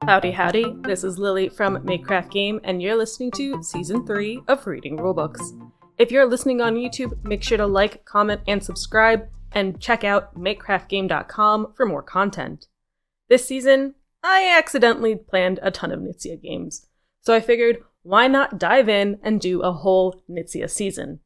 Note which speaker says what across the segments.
Speaker 1: Howdy howdy, this is Lily from Makecraft Game, and you're listening to Season 3 of Reading Rulebooks. If you're listening on YouTube, make sure to like, comment, and subscribe, and check out makecraftgame.com for more content. This season, I accidentally planned a ton of Knizia games, so I figured, why not dive in and do a whole Knizia season?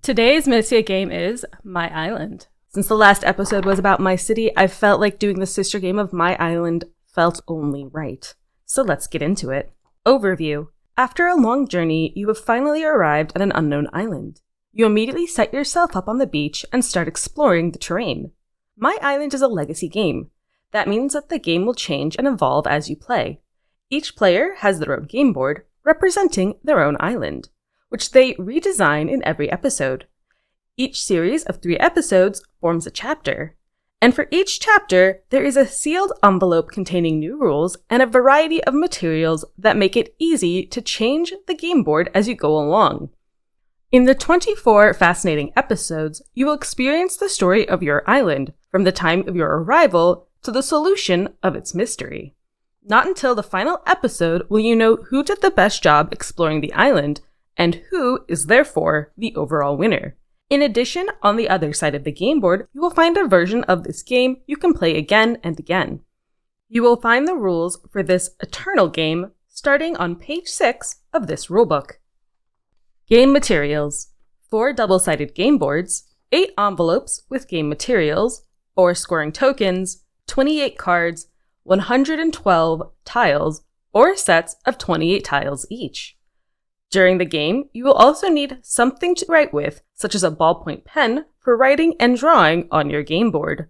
Speaker 1: Today's Knizia game is My Island. Since the last episode was about My City, I felt like doing the sister game of My Island felt only right. So let's get into it. Overview. After a long journey, you have finally arrived at an unknown island. You immediately set yourself up on the beach and start exploring the terrain. My Island is a legacy game. That means that the game will change and evolve as you play. Each player has their own game board, representing their own island, which they redesign in every episode. Each series of 3 episodes forms a chapter. And for each chapter, there is a sealed envelope containing new rules and a variety of materials that make it easy to change the game board as you go along. In the 24 fascinating episodes, you will experience the story of your island, from the time of your arrival to the solution of its mystery. Not until the final episode will you know who did the best job exploring the island, and who is therefore the overall winner. In addition, on the other side of the game board, you will find a version of this game you can play again and again. You will find the rules for this eternal game starting on page 6 of this rulebook. Game materials: 4 double-sided game boards, 8 envelopes with game materials, 4 scoring tokens, 28 cards, 112 tiles, or sets of 28 tiles each. During the game, you will also need something to write with, such as a ballpoint pen, for writing and drawing on your game board.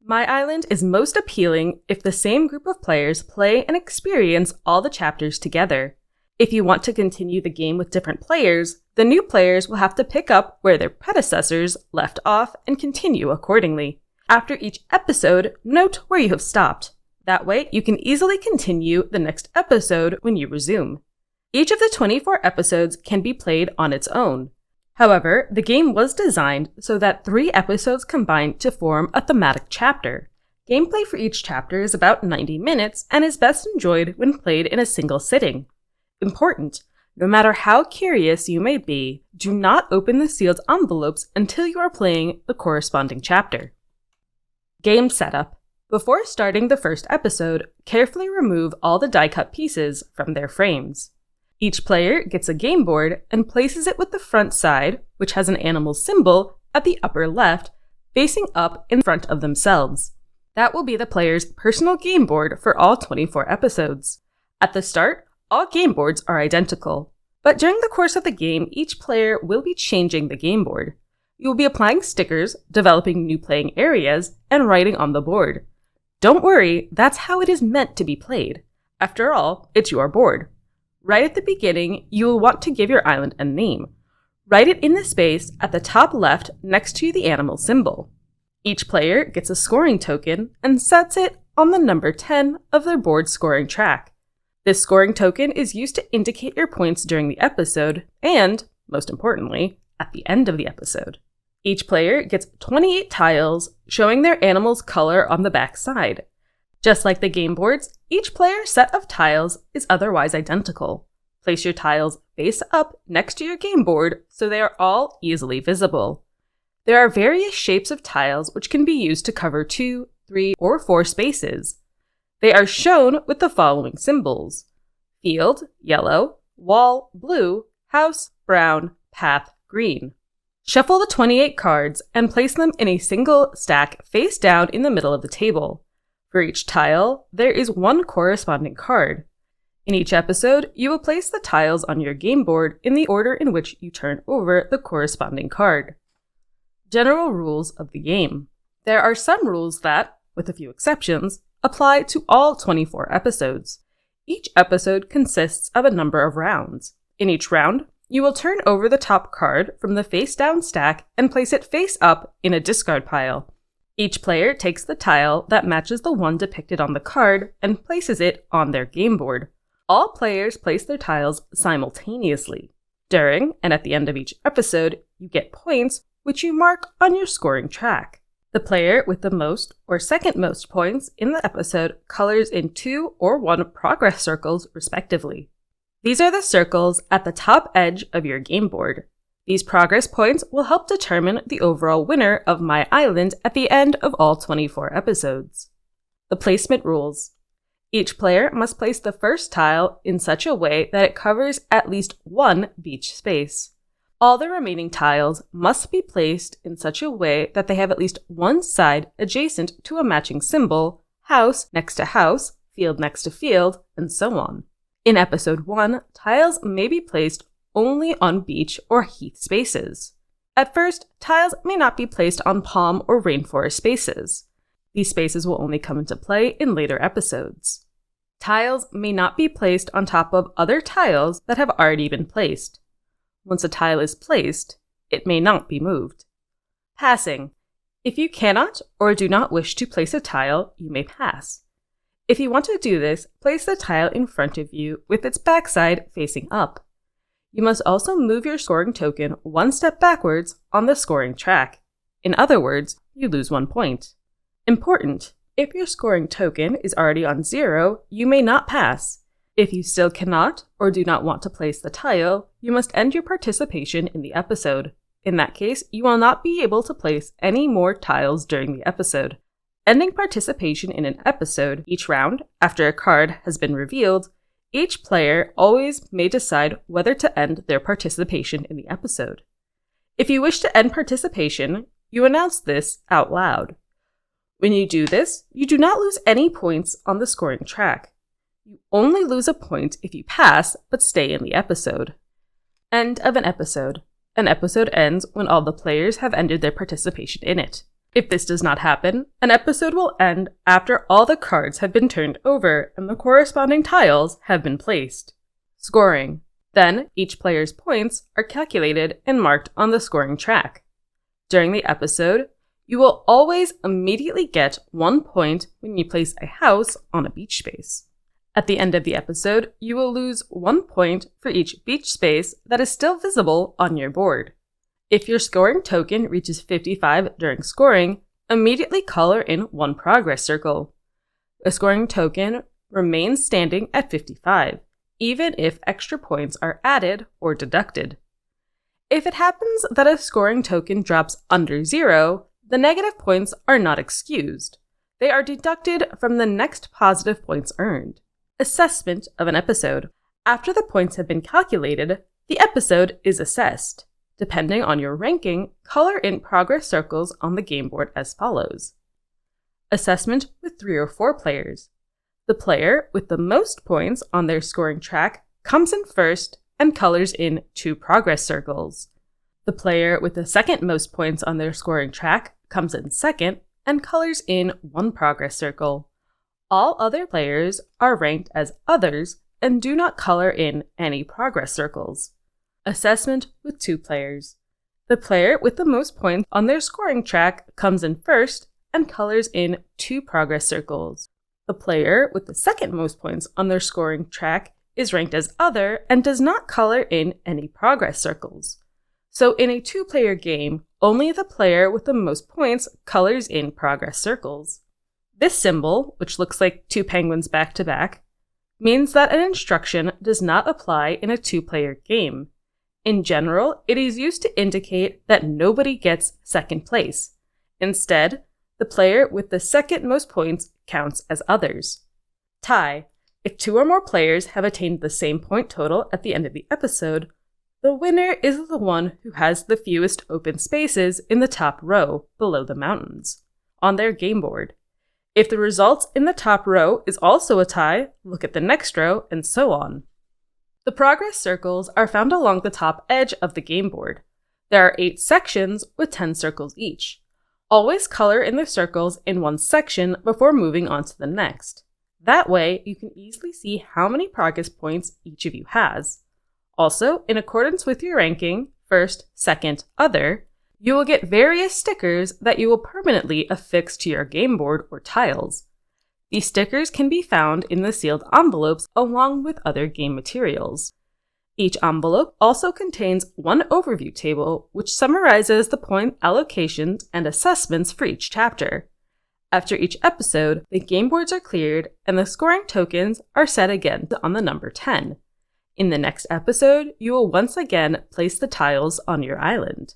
Speaker 1: My Island is most appealing if the same group of players play and experience all the chapters together. If you want to continue the game with different players, the new players will have to pick up where their predecessors left off and continue accordingly. After each episode, note where you have stopped. That way, you can easily continue the next episode when you resume. Each of the 24 episodes can be played on its own. However, the game was designed so that 3 episodes combine to form a thematic chapter. Gameplay for each chapter is about 90 minutes and is best enjoyed when played in a single sitting. Important: no matter how curious you may be, do not open the sealed envelopes until you are playing the corresponding chapter. Game setup. Before starting the first episode, carefully remove all the die-cut pieces from their frames. Each player gets a game board and places it with the front side, which has an animal symbol, at the upper left, facing up in front of themselves. That will be the player's personal game board for all 24 episodes. At the start, all game boards are identical, but during the course of the game, each player will be changing the game board. You will be applying stickers, developing new playing areas, and writing on the board. Don't worry, that's how it is meant to be played. After all, it's your board. Right at the beginning, you will want to give your island a name. Write it in the space at the top left next to the animal symbol. Each player gets a scoring token and sets it on the number 10 of their board scoring track. This scoring token is used to indicate your points during the episode and, most importantly, at the end of the episode. Each player gets 28 tiles showing their animal's color on the back side. Just like the game boards, each player's set of tiles is otherwise identical. Place your tiles face up next to your game board so they are all easily visible. There are various shapes of tiles which can be used to cover 2, 3, or 4 spaces. They are shown with the following symbols: field, yellow; wall, blue; house, brown; path, green. Shuffle the 28 cards and place them in a single stack face down in the middle of the table. For each tile, there is 1 corresponding card. In each episode, you will place the tiles on your game board in the order in which you turn over the corresponding card. General rules of the game. There are some rules that, with a few exceptions, apply to all 24 episodes. Each episode consists of a number of rounds. In each round, you will turn over the top card from the face-down stack and place it face up in a discard pile. Each player takes the tile that matches the one depicted on the card and places it on their game board. All players place their tiles simultaneously. During and at the end of each episode, you get points which you mark on your scoring track. The player with the most or second most points in the episode colors in 2 or 1 progress circles, respectively. These are the circles at the top edge of your game board. These progress points will help determine the overall winner of My Island at the end of all 24 episodes. The placement rules. Each player must place the first tile in such a way that it covers at least 1 beach space. All the remaining tiles must be placed in such a way that they have at least one side adjacent to a matching symbol, house next to house, field next to field, and so on. In Episode 1, tiles may be placed only on beach or heath spaces. At first, tiles may not be placed on palm or rainforest spaces. These spaces will only come into play in later episodes. Tiles may not be placed on top of other tiles that have already been placed. Once a tile is placed, it may not be moved. Passing. If you cannot or do not wish to place a tile, you may pass. If you want to do this, place the tile in front of you with its backside facing up. You must also move your scoring token 1 step backwards on the scoring track. In other words, you lose 1 point. Important. If your scoring token is already on 0, you may not pass. If you still cannot or do not want to place the tile, you must end your participation in the episode. In that case, you will not be able to place any more tiles during the episode. Ending participation in an episode each round, after a card has been revealed, each player always may decide whether to end their participation in the episode. If you wish to end participation, you announce this out loud. When you do this, you do not lose any points on the scoring track. You only lose a point if you pass but stay in the episode. End of an episode. An episode ends when all the players have ended their participation in it. If this does not happen, an episode will end after all the cards have been turned over and the corresponding tiles have been placed. Scoring. Then, each player's points are calculated and marked on the scoring track. During the episode, you will always immediately get 1 point when you place a house on a beach space. At the end of the episode, you will lose 1 point for each beach space that is still visible on your board. If your scoring token reaches 55 during scoring, immediately color in 1 progress circle. The scoring token remains standing at 55, even if extra points are added or deducted. If it happens that a scoring token drops under 0, the negative points are not excused. They are deducted from the next positive points earned. Assessment of an episode. After the points have been calculated, the episode is assessed. Depending on your ranking, color in progress circles on the game board as follows. Assessment with 3 or 4 players. The player with the most points on their scoring track comes in first and colors in 2 progress circles. The player with the second most points on their scoring track comes in second and colors in 1 progress circle. All other players are ranked as others and do not color in any progress circles. Assessment with 2 players. The player with the most points on their scoring track comes in first and colors in 2 progress circles. The player with the second most points on their scoring track is ranked as other and does not color in any progress circles. So in a 2-player game, only the player with the most points colors in progress circles. This symbol, which looks like 2 penguins back to back, means that an instruction does not apply in a 2-player game. In general, it is used to indicate that nobody gets second place. Instead, the player with the second most points counts as others. Tie. If 2 or more players have attained the same point total at the end of the episode, the winner is the one who has the fewest open spaces in the top row below the mountains on their game board. If the result in the top row is also a tie, look at the next row, and so on. The progress circles are found along the top edge of the game board. There are 8 sections with 10 circles each. Always color in the circles in one section before moving on to the next. That way, you can easily see how many progress points each of you has. Also, in accordance with your ranking, first, second, other, you will get various stickers that you will permanently affix to your game board or tiles. These stickers can be found in the sealed envelopes along with other game materials. Each envelope also contains one overview table which summarizes the point allocations and assessments for each chapter. After each episode, the game boards are cleared and the scoring tokens are set again on the number 10. In the next episode, you will once again place the tiles on your island.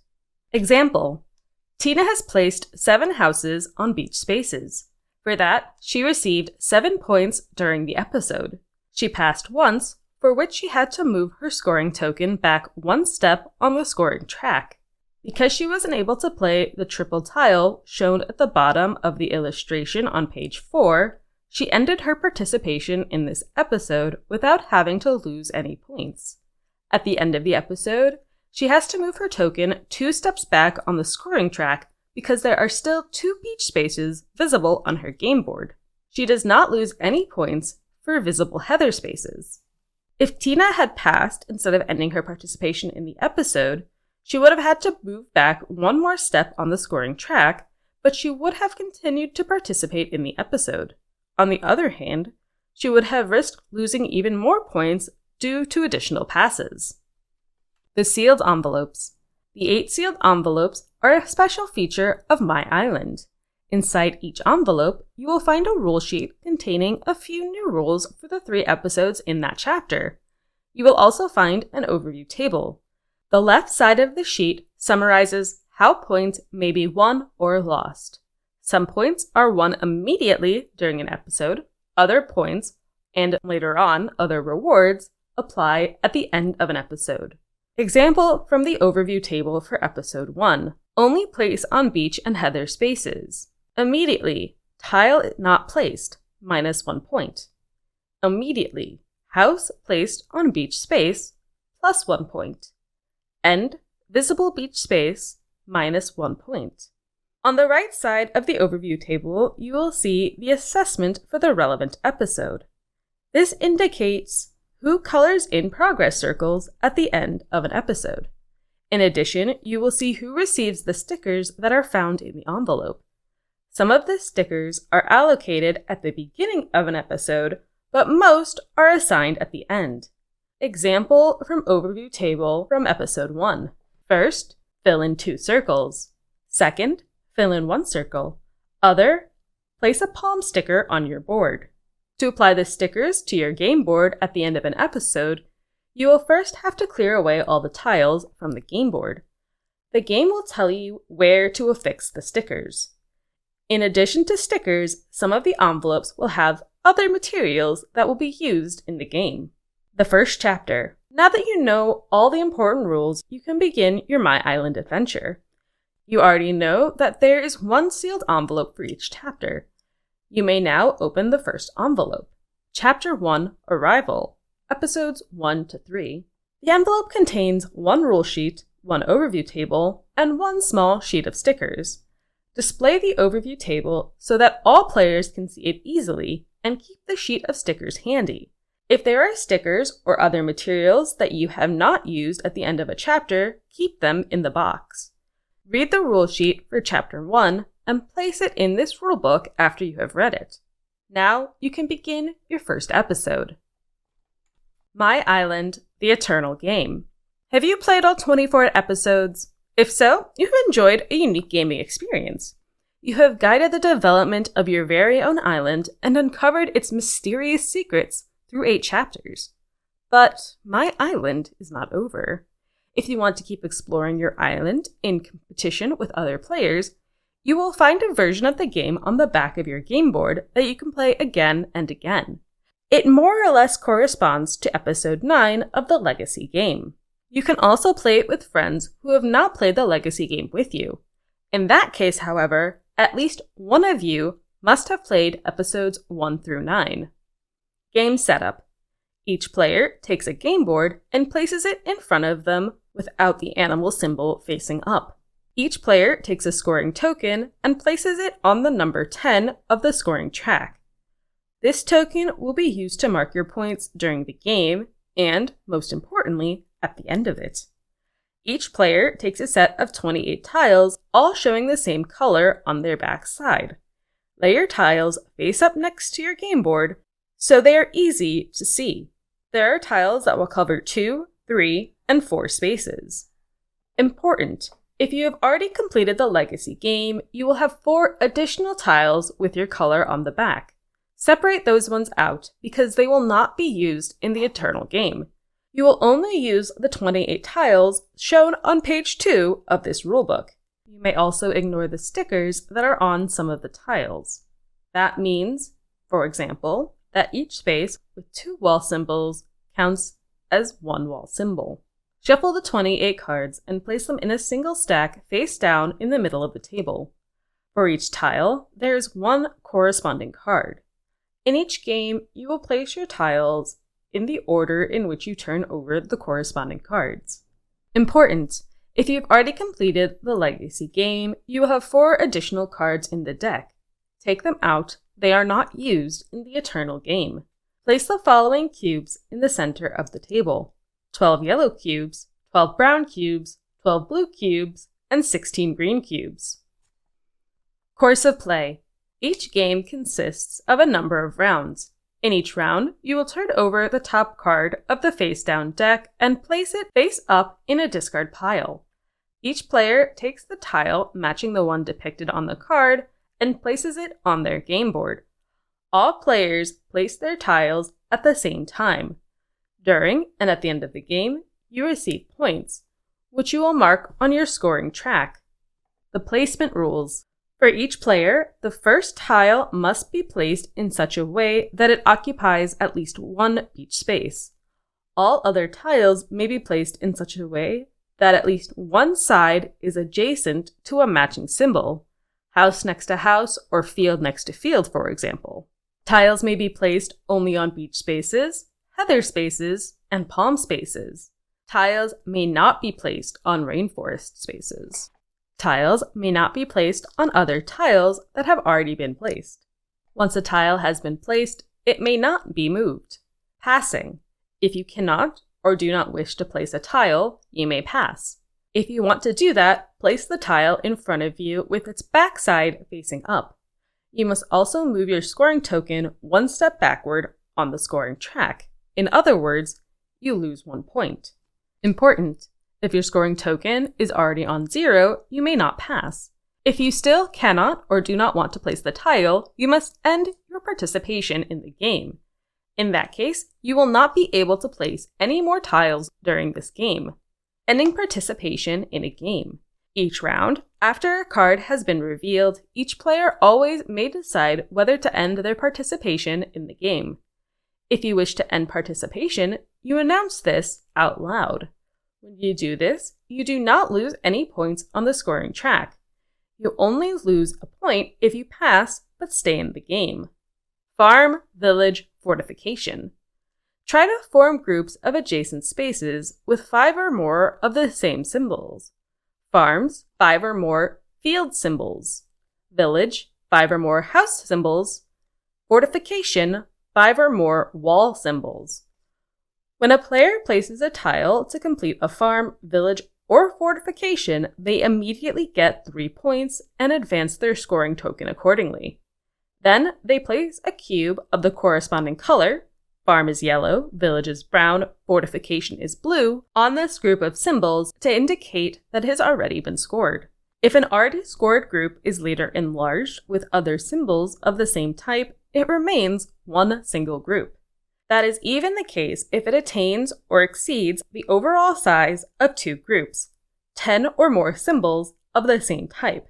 Speaker 1: Example: Tina has placed 7 houses on beach spaces. For that, she received 7 points during the episode. She passed once, for which she had to move her scoring token back 1 step on the scoring track. Because she wasn't able to play the triple tile shown at the bottom of the illustration on page 4, she ended her participation in this episode without having to lose any points. At the end of the episode, she has to move her token 2 steps back on the scoring track because there are still 2 beach spaces visible on her game board. She does not lose any points for visible heather spaces. If Tina had passed instead of ending her participation in the episode, she would have had to move back 1 more step on the scoring track, but she would have continued to participate in the episode. On the other hand, she would have risked losing even more points due to additional passes. The sealed envelopes. The 8 sealed envelopes are a special feature of My Island. Inside each envelope, you will find a rule sheet containing a few new rules for the 3 episodes in that chapter. You will also find an overview table. The left side of the sheet summarizes how points may be won or lost. Some points are won immediately during an episode, other points, and later on, other rewards, apply at the end of an episode. Example from the overview table for episode 1. Only place on beach and heather spaces. Immediately, tile not placed, -1 point. Immediately, house placed on beach space, +1 point. End, visible beach space, -1 point. On the right side of the overview table, you will see the assessment for the relevant episode. This indicates who colors in progress circles at the end of an episode. In addition, you will see who receives the stickers that are found in the envelope. Some of the stickers are allocated at the beginning of an episode, but most are assigned at the end. Example from overview table from episode 1. First, fill in 2 circles. Second, fill in 1 circle. Other, place a palm sticker on your board. To apply the stickers to your game board at the end of an episode, you will first have to clear away all the tiles from the game board. The game will tell you where to affix the stickers. In addition to stickers, some of the envelopes will have other materials that will be used in the game. The first chapter. Now that you know all the important rules, you can begin your My Island adventure. You already know that there is 1 sealed envelope for each chapter. You may now open the first envelope. Chapter 1, Arrival, Episodes 1 to 3. The envelope contains 1 rule sheet, 1 overview table, and 1 small sheet of stickers. Display the overview table so that all players can see it easily, and keep the sheet of stickers handy. If there are stickers or other materials that you have not used at the end of a chapter, keep them in the box. Read the rule sheet for Chapter 1 and place it in this rulebook after you have read it. Now you can begin your first episode. My Island, The Eternal Game. Have you played all 24 episodes? If so, you have enjoyed a unique gaming experience. You have guided the development of your very own island and uncovered its mysterious secrets through 8 chapters. But My Island is not over. If you want to keep exploring your island in competition with other players, you will find a version of the game on the back of your game board that you can play again and again. It more or less corresponds to Episode 9 of the Legacy game. You can also play it with friends who have not played the Legacy game with you. In that case, however, at least one of you must have played Episodes 1 through 9. Game setup. Each player takes a game board and places it in front of them without the animal symbol facing up. Each player takes a scoring token and places it on the number 10 of the scoring track. This token will be used to mark your points during the game and, most importantly, at the end of it. Each player takes a set of 28 tiles, all showing the same color on their back side. Lay your tiles face up next to your game board so they are easy to see. There are tiles that will cover 2, 3, and 4 spaces. Important: if you have already completed the Legacy game, you will have 4 additional tiles with your color on the back. Separate those ones out because they will not be used in the Eternal game. You will only use the 28 tiles shown on page 2 of this rulebook. You may also ignore the stickers that are on some of the tiles. That means, for example, that each space with 2 wall symbols counts as 1 wall symbol. Shuffle the 28 cards and place them in a single stack face down in the middle of the table. For each tile, there is 1 corresponding card. In each game, you will place your tiles in the order in which you turn over the corresponding cards. Important: if you've already completed the Legacy game, you will have 4 additional cards in the deck. Take them out; they are not used in the Eternal game. Place the following cubes in the center of the table: 12 yellow cubes, 12 brown cubes, 12 blue cubes, and 16 green cubes. Course of play. Each game consists of a number of rounds. In each round, you will turn over the top card of the face-down deck and place it face up in a discard pile. Each player takes the tile matching the one depicted on the card and places it on their game board. All players place their tiles at the same time. During and at the end of the game, you receive points, which you will mark on your scoring track. The placement rules. For each player, the first tile must be placed in such a way that it occupies at least 1 beach space. All other tiles may be placed in such a way that at least one side is adjacent to a matching symbol, house next to house or field next to field, for example. Tiles may be placed only on beach spaces, heather spaces, and palm spaces. Tiles may not be placed on rainforest spaces. Tiles may not be placed on other tiles that have already been placed. Once a tile has been placed, it may not be moved. Passing. If you cannot or do not wish to place a tile, you may pass. If you want to do that, place the tile in front of you with its backside facing up. You must also move your scoring token 1 step backward on the scoring track. In other words, you lose 1 point. Important: if your scoring token is already on 0, you may not pass. If you still cannot or do not want to place the tile, you must end your participation in the game. In that case, you will not be able to place any more tiles during this game. Ending participation in a game. Each round, after a card has been revealed, each player always may decide whether to end their participation in the game. If you wish to end participation, you announce this out loud. When you do this, you do not lose any points on the scoring track. You only lose a point if you pass but stay in the game. Farm, village, fortification. Try to form groups of adjacent spaces with 5 or more of the same symbols. Farms, 5 or more field symbols. Village, 5 or more house symbols. Fortification, 5 or more wall symbols. When a player places a tile to complete a farm, village, or fortification, they immediately get 3 points and advance their scoring token accordingly. Then they place a cube of the corresponding color, farm is yellow, village is brown, fortification is blue, on this group of symbols to indicate that it has already been scored. If an already scored group is later enlarged with other symbols of the same type, it remains one single group. That is even the case if it attains or exceeds the overall size of 2 groups, 10 or more symbols of the same type.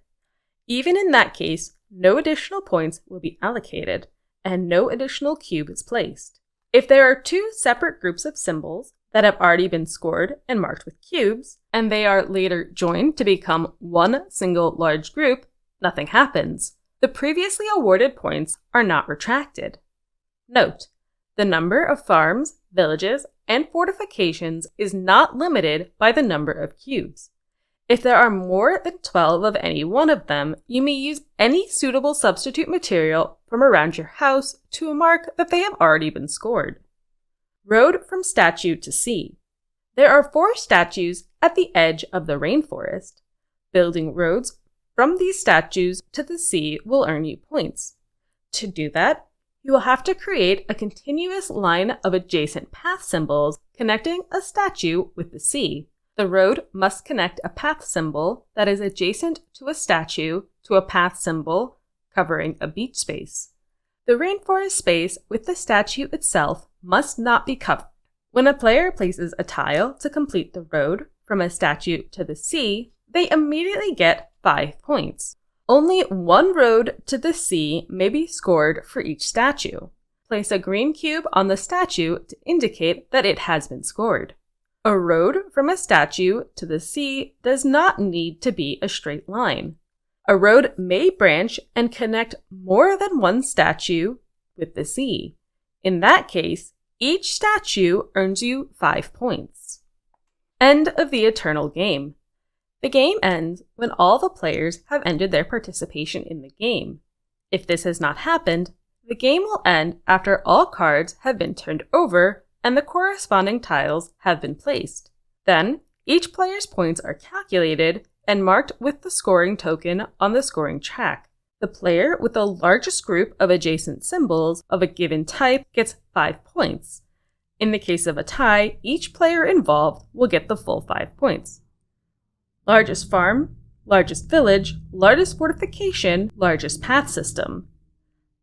Speaker 1: Even in that case, no additional points will be allocated, and no additional cube is placed. If there are 2 separate groups of symbols that have already been scored and marked with cubes, and they are later joined to become one single large group, nothing happens. The previously awarded points are not retracted. Note: the number of farms, villages, and fortifications is not limited by the number of cubes. If there are more than 12 of any one of them, you may use any suitable substitute material from around your house to mark that they have already been scored. Road from statue to sea. There are 4 statues at the edge of the rainforest. Building roads from these statues to the sea will earn you points. To do that, you will have to create a continuous line of adjacent path symbols connecting a statue with the sea. The road must connect a path symbol that is adjacent to a statue to a path symbol covering a beach space. The rainforest space with the statue itself must not be covered. When a player places a tile to complete the road from a statue to the sea, they immediately get 5 points. Only one road to the sea may be scored for each statue. Place a green cube on the statue to indicate that it has been scored. A road from a statue to the sea does not need to be a straight line. A road may branch and connect more than one statue with the sea. In that case, each statue earns you 5 points. End of the Eternal Game. The game ends when all the players have ended their participation in the game. If this has not happened, the game will end after all cards have been turned over and the corresponding tiles have been placed. Then, each player's points are calculated and marked with the scoring token on the scoring track. The player with the largest group of adjacent symbols of a given type gets 5 points. In the case of a tie, each player involved will get the full 5 points. Largest farm, largest village, largest fortification, largest path system.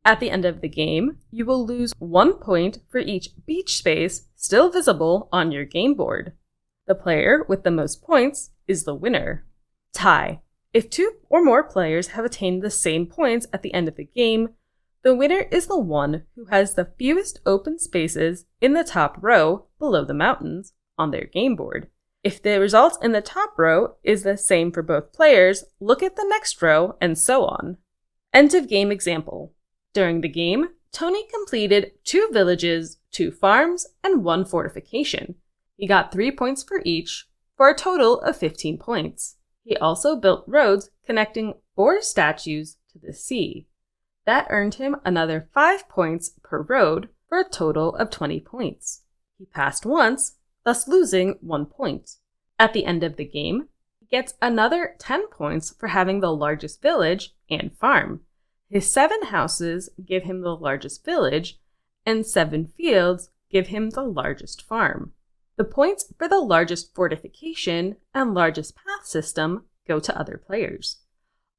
Speaker 1: At the end of the game, you will lose 1 point for each beach space still visible on your game board. The player with the most points is the winner. Tie. If 2 or more players have attained the same points at the end of the game, the winner is the one who has the fewest open spaces in the top row below the mountains on their game board. If the result in the top row is the same for both players, look at the next row, and so on. End of game example. During the game, Tony completed 2 villages, 2 farms, and 1 fortification. He got 3 points for each, for a total of 15 points. He also built roads connecting 4 statues to the sea. That earned him another 5 points per road, for a total of 20 points. He passed once, thus losing 1 point. At the end of the game, he gets another 10 points for having the largest village and farm. His 7 houses give him the largest village, and 7 fields give him the largest farm. The points for the largest fortification and largest path system go to other players.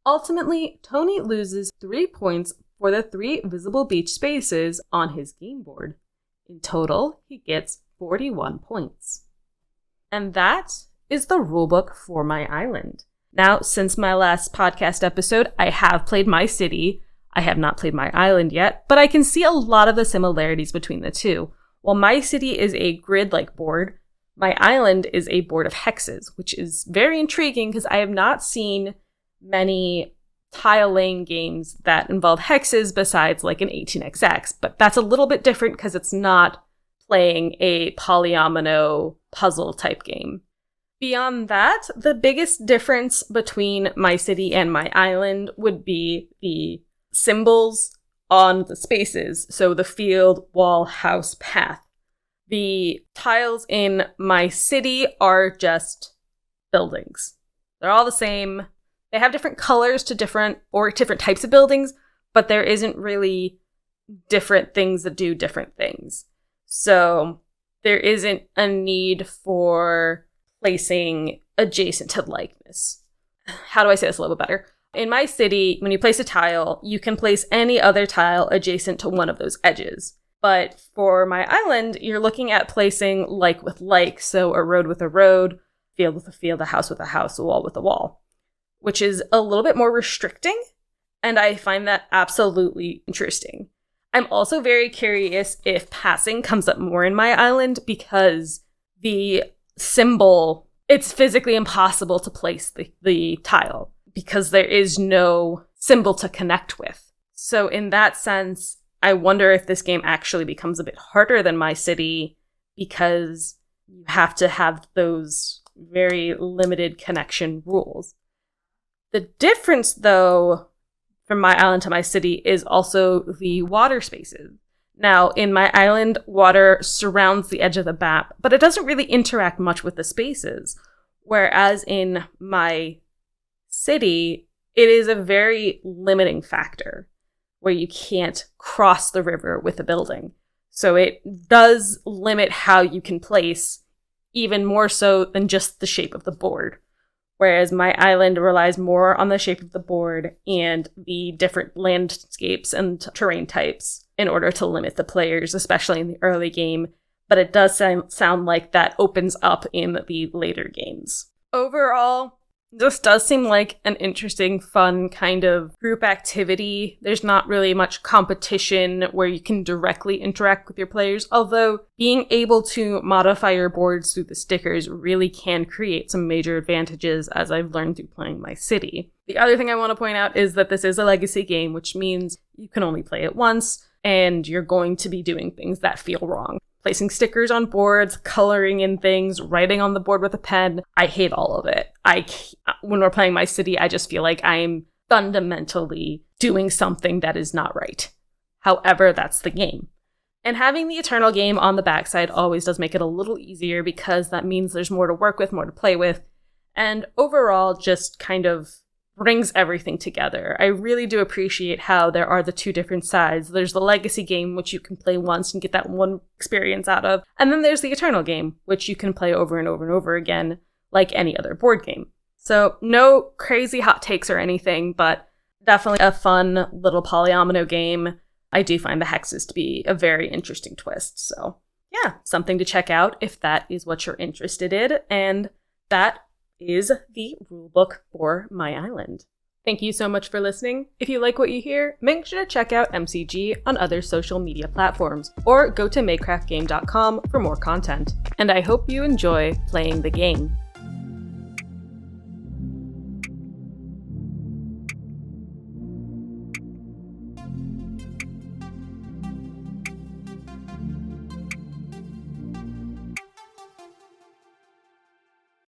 Speaker 1: Ultimately, Tony loses 3 points for the 3 visible beach spaces on his game board. In total, he gets 41 points. And that is the rulebook for my island. Now, since my last podcast episode, I have played my city. I have not played my island yet, but I can see a lot of the similarities between the two. While my city is a grid-like board, my island is a board of hexes, which is very intriguing because I have not seen many tile-laying games that involve hexes besides like an 18xx, but that's a little bit different because it's not playing a polyomino puzzle type game. Beyond that, the biggest difference between my city and my island would be the symbols on the spaces, so the field, wall, house, path. The tiles in my city are just buildings. They're all the same. They have different colors to different types of buildings, but there isn't really different things that do different things. So there isn't a need for placing adjacent to likeness. How do I say this a little bit better? In my city, when you place a tile, you can place any other tile adjacent to one of those edges. But for my island, you're looking at placing like with like, so a road with a road, field with a field, a house with a house, a wall with a wall, which is a little bit more restricting, and I find that absolutely interesting. I'm also very curious if passing comes up more in my island because the symbol, it's physically impossible to place the tile because there is no symbol to connect with. So in that sense, I wonder if this game actually becomes a bit harder than my city because you have to have those very limited connection rules. The difference, though, from my island to my city is also the water spaces. Now, in my island, water surrounds the edge of the map, but it doesn't really interact much with the spaces. Whereas in my city, it is a very limiting factor where you can't cross the river with a building. So it does limit how you can place, even more so than just the shape of the board. Whereas my island relies more on the shape of the board and the different landscapes and terrain types in order to limit the players, especially in the early game. But it does sound like that opens up in the later games. Overall, this does seem like an interesting, fun kind of group activity. There's not really much competition where you can directly interact with your players, although being able to modify your boards through the stickers really can create some major advantages, as I've learned through playing my city. The other thing I want to point out is that this is a legacy game, which means you can only play it once, and you're going to be doing things that feel wrong. Placing stickers on boards, coloring in things, writing on the board with a pen. I hate all of it. When we're playing my city, I just feel like I'm fundamentally doing something that is not right. However, that's the game. And having the Eternal game on the backside always does make it a little easier because that means there's more to work with, more to play with, and overall just kind of brings everything together. I really do appreciate how there are the two different sides. There's the legacy game, which you can play once and get that one experience out of. And then there's the Eternal game, which you can play over and over and over again, like any other board game. So no crazy hot takes or anything, but definitely a fun little polyomino game. I do find the hexes to be a very interesting twist. So yeah, something to check out if that is what you're interested in. And that is the rulebook for My Island. Thank you so much for listening. If you like what you hear, make sure to check out MCG on other social media platforms, or go to makecraftgame.com for more content. And I hope you enjoy playing the game.